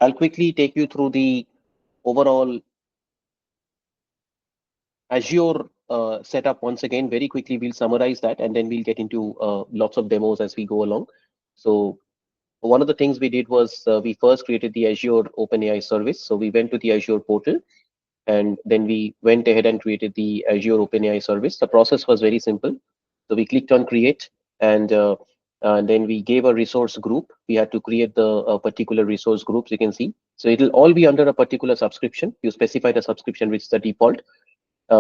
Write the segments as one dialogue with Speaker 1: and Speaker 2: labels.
Speaker 1: I'll quickly take you through the overall Azure setup once again. Very quickly, we'll summarize that, and then we'll get into lots of demos as we go along. So one of the things we did was we first created the Azure OpenAI service. So we went to the Azure portal, and then we went ahead and created the Azure OpenAI service. The process was very simple. So we clicked on create, and then we gave a resource group. We had to create the particular resource groups, you can see. So it'll all be under a particular subscription. You specify the subscription, which is the default.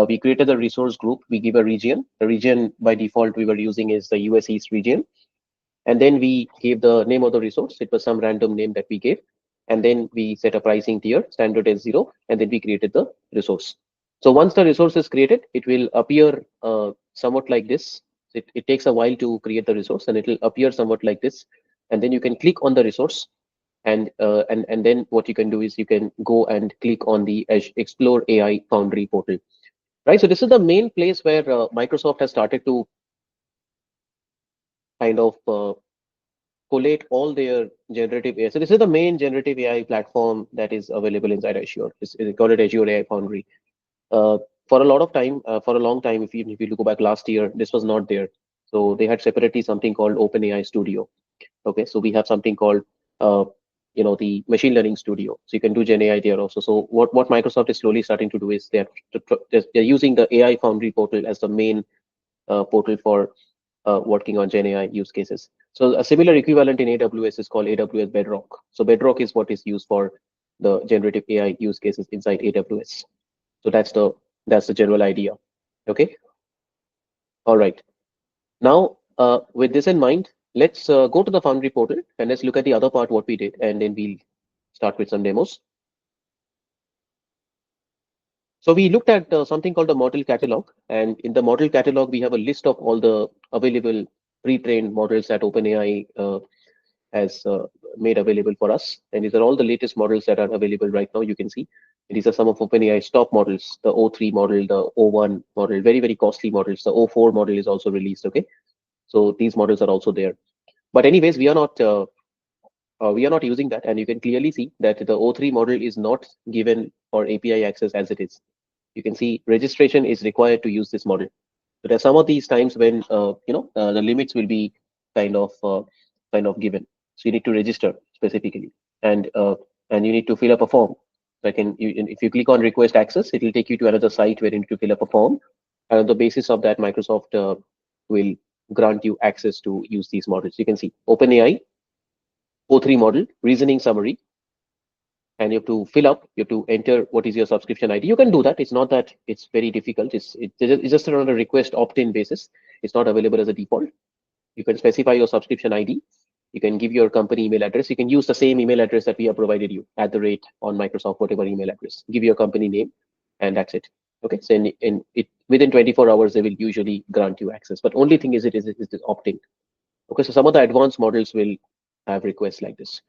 Speaker 1: We created a resource group. We give a region. The region by default we were using is the US East region. And then we gave the name of the resource. It was some random name that we gave. And then we set a pricing tier, standard is 0, and then we created the resource. So once the resource is created, it will appear somewhat like this. It takes a while to create the resource, and it will appear somewhat like this. And then you can click on the resource, and then what you can do is you can go and click on the Explore AI Foundry portal. Right. So this is the main place where Microsoft has started to kind of collate all their generative AI. So this is the main generative AI platform that is available inside Azure. It's called it Azure AI Foundry. For a lot of time, for a long time, if you go back last year, this was not there. So they had separately something called OpenAI Studio. Okay, so we have something called the machine learning studio. So you can do GenAI there also. So what Microsoft is slowly starting to do is they're using the AI Foundry portal as the main portal for working on GenAI use cases. So a similar equivalent in AWS is called AWS Bedrock. So Bedrock is what is used for the generative AI use cases inside AWS. So that's the general idea. Okay. All right. Now, with this in mind, let's go to the Foundry portal and let's look at the other part what we did, and then we'll start with some demos. So we looked at something called the model catalog, and in the model catalog, we have a list of all the available pre-trained models that OpenAI has made available for us. And these are all the latest models that are available right now. You can see these are some of OpenAI's top models, the O3 model, the O1 model, very, very costly models. The O4 model is also released. Okay. So these models are also there. But anyways, we are not using that. And you can clearly see that the O3 model is not given for API access as it is. You can see registration is required to use this model. So there are some of these times when the limits will be kind of given. So you need to register specifically, and you need to fill up a form. So if you click on request access, it will take you to another site where you need to fill up a form, and on the basis of that, Microsoft will grant you access to use these models. You can see OpenAI O3 model reasoning summary, and you have to fill up, you have to enter what is your subscription ID. You can do that. It's not that it's very difficult. It's just on a request opt-in basis. It's not available as a default. You can specify your subscription ID. You can give your company email address. You can use the same email address that we have provided you at the rate on Microsoft, whatever email address. Give your company name, and that's it. Okay, so within 24 hours, they will usually grant you access. But only thing is this opt-in. Okay, so some of the advanced models will have requests like this.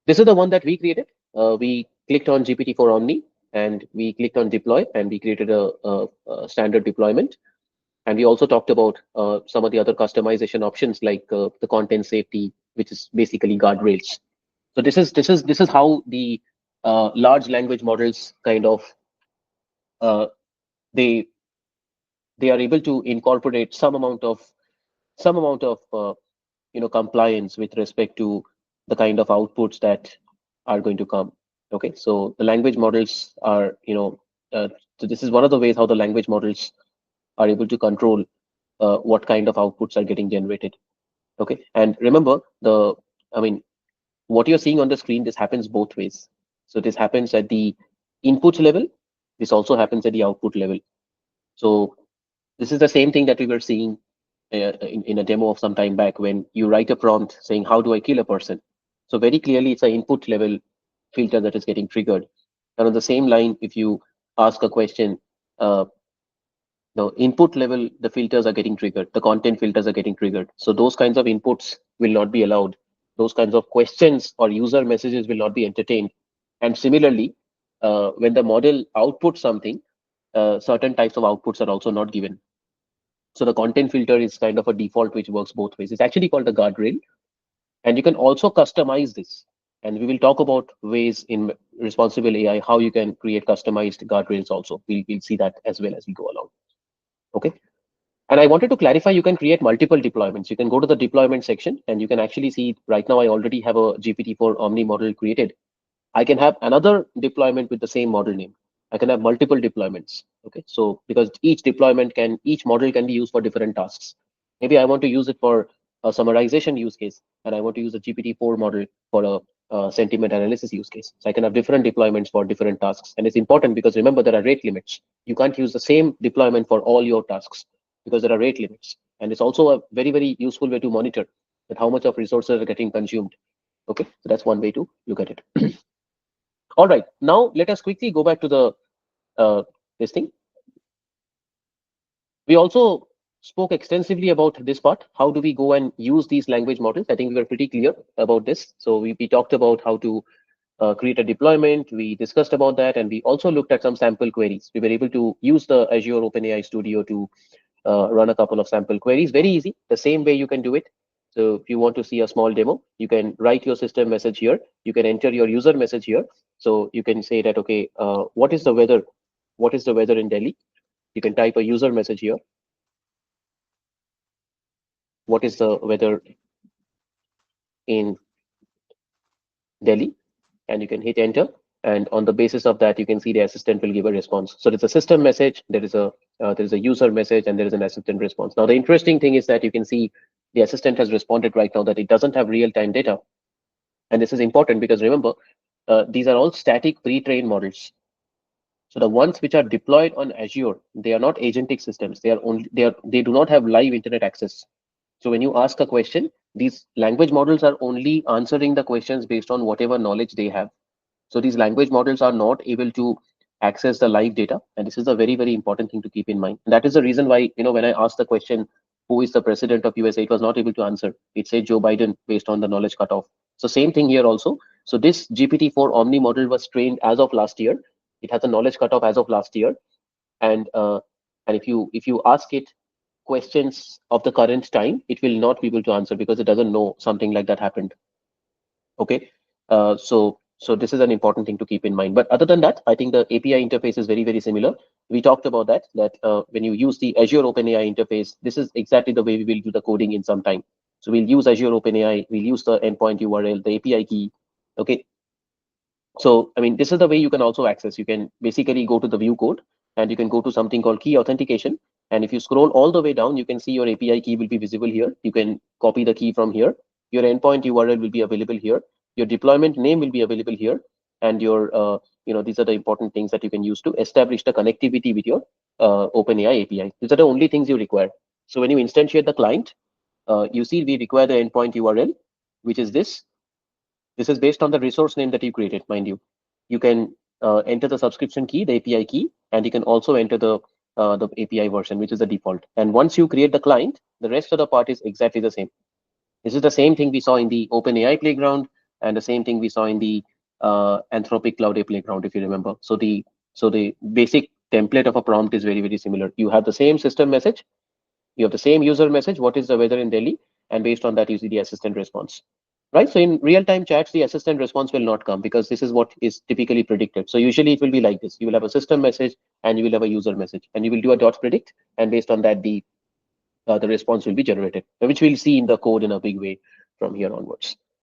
Speaker 1: This is the one that we created. We clicked on GPT-4 Omni, and we clicked on deploy, and we created a standard deployment. And we also talked about some of the other customization options like the content safety, which is basically guardrails. So this is how the large language models kind of uh, they are able to incorporate some amount of compliance with respect to the kind of outputs that are going to come. Okay, so the language models are so this is one of the ways how the language models are able to control what kind of outputs are getting generated. Okay, and remember what you're seeing on the screen, this happens both ways. So this happens at the input level. This also happens at the output level. So this is the same thing that we were seeing in a demo of some time back when you write a prompt saying, how do I kill a person? So very clearly, it's an input level filter that is getting triggered. And on the same line, if you ask a question, the input level, the filters are getting triggered, the content filters are getting triggered. So those kinds of inputs will not be allowed. Those kinds of questions or user messages will not be entertained. And similarly, when the model outputs something, certain types of outputs are also not given. So the content filter is kind of a default which works both ways. It's actually called a guardrail. And you can also customize this. And we will talk about ways in responsible AI, how you can create customized guardrails also. We'll see that as well as we go along. Okay. And I wanted to clarify, you can create multiple deployments. You can go to the deployment section and you can actually see right now I already have a GPT-4 Omni model created. I can have another deployment with the same model name. I can have multiple deployments. Okay, so because each model can be used for different tasks. Maybe I want to use it for a summarization use case, and I want to use a GPT-4 model for a sentiment analysis use case. So I can have different deployments for different tasks, and it's important because remember there are rate limits. You can't use the same deployment for all your tasks because there are rate limits, and it's also a very useful way to monitor that how much of resources are getting consumed. Okay, so that's one way to look at it. All right, now let us quickly go back to the this thing. We also spoke extensively about this part. How do we go and use these language models? I think we were pretty clear about this. So we talked about how to create a deployment. We discussed about that, and we also looked at some sample queries. We were able to use the Azure OpenAI Studio to run a couple of sample queries. Very easy, the same way you can do it. So if you want to see a small demo, you can write your system message here. You can enter your user message here. So you can say that, okay, what is the weather? What is the weather in Delhi? You can type a user message here. What is the weather in Delhi? And you can hit enter. And on the basis of that, you can see the assistant will give a response. So there's a system message, there is a user message, and there is an assistant response. Now the interesting thing is that you can see the assistant has responded right now that it doesn't have real-time data, and this is important because remember these are all static pre-trained models. So the ones which are deployed on Azure, they are not agentic systems. They do not have live internet access. So when you ask a question, these language models are only answering the questions based on whatever knowledge they have. So these language models are not able to access the live data. And this is a very important thing to keep in mind. And that is the reason why, when I asked the question, who is the president of USA, it was not able to answer. It said Joe Biden based on the knowledge cutoff. So same thing here also. So this GPT-4 Omni model was trained as of last year. It has a knowledge cutoff as of last year. And if you ask it questions of the current time, it will not be able to answer because it doesn't know something like that happened. Okay, so this is an important thing to keep in mind. But other than that, I think the API interface is very similar. We talked about that when you use the Azure OpenAI interface, this is exactly the way we will do the coding in some time. So we'll use Azure OpenAI, we'll use the endpoint URL, the API key. Okay, so I mean, this is the way you can also access. You can basically go to the view code and you can go to something called key authentication. And if you scroll all the way down, you can see your API key will be visible here. You can copy the key from here. Your endpoint URL will be available here. Your deployment name will be available here. And these are the important things that you can use to establish the connectivity with your OpenAI API. These are the only things you require. So when you instantiate the client, you see we require the endpoint URL, which is this. This is based on the resource name that you created, mind you. You can enter the subscription key, the API key, and you can also enter the API version, which is the default. And once you create the client, the rest of the part is exactly the same. This is the same thing we saw in the OpenAI playground and the same thing we saw in the Anthropic Cloud A playground, if you remember. So the basic template of a prompt is very similar. You have the same system message, you have the same user message, what is the weather in Delhi, and based on that you see the assistant response. Right, so in real-time chats, the assistant response will not come because this is what is typically predicted. So usually it will be like this: you will have a system message and you will have a user message, and you will do a dot predict, and based on that the response will be generated, which we'll see in the code in a big way from here onwards.